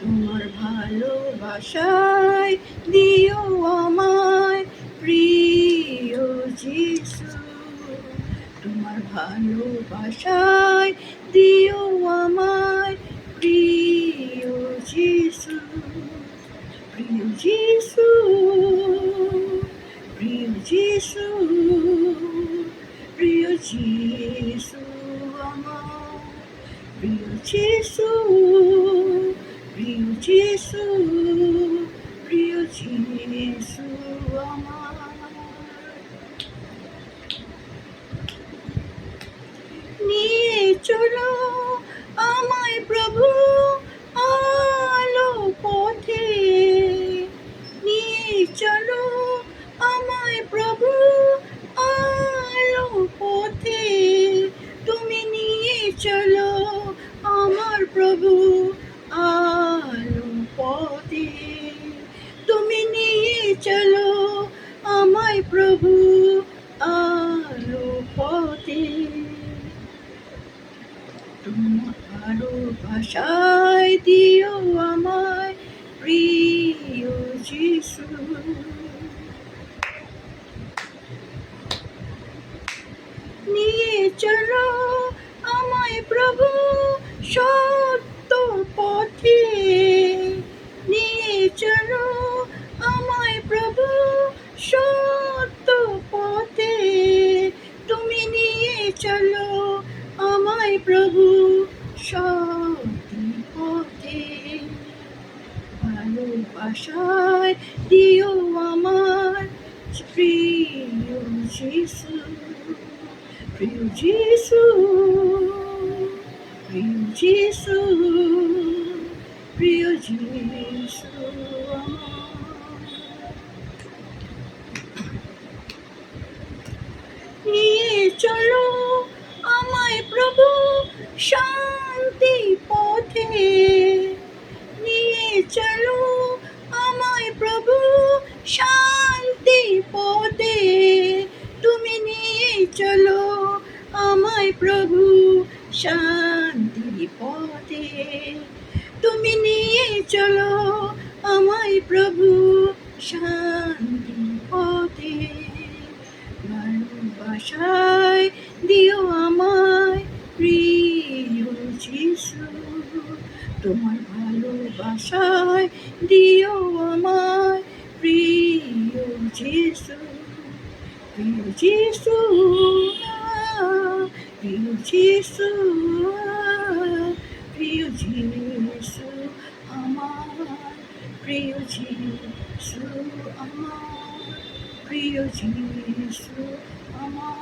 তোমার ভালোবাসায় দিও আমায় প্রিয় যিশু, তোমার ভালোবাসায় দিও আমায় প্রিয় যিশু, প্রিয় যিশু, প্রিয় যিশু, প্রিয় যিশু আমার, প্রিয় যিশু, প্রিয় যিশু, প্রিয় যিশু আমার। নিয়ে চলো আমায় প্রভু আলো পথে, নিয়ে চলো আমায় প্রভু আলো পথে, তুমি নিয়ে চলো আমার প্রভু আলো পথে, তুমি নিয়ে চলো আমায় প্রভু আলো পথে। তোমার ভালোবাসায় দিও আমায় প্রিয় যিশু, নিয়ে চলো আমায় প্রভু সত্য পথে, নিয়ে চলো আমায় প্রভু সত্য পথে, তুমি নিয়ে চলো আমায় প্রভু সত্য পথে। ভালোবাসায় দিও আমার প্রিয় যিশু, প্রিয় যিশু, প্রিয় যিশু, প্রিয় যিশু আমার। নিয়ে চলো আমায় প্রভু শান্তি পথে, নিয়ে চলো আমায় প্রভু শান্তি পথে, তুমি নিয়ে চলো আমায় প্রভু শান্তি পথে, তুমি নিয়ে চলো আমায় প্রভু শান্তি পথে। ভালোবাসায় দিও আমায় প্রিয় যিশু, তোমার ভালোবাসায় দিও আমায় প্রিয় যিশু, প্রিয় যিশু, প্রিয় যিশু, প্রিয় যিশু আমার, প্রিয় যিশু আমার, প্রিয় যিশু আমার।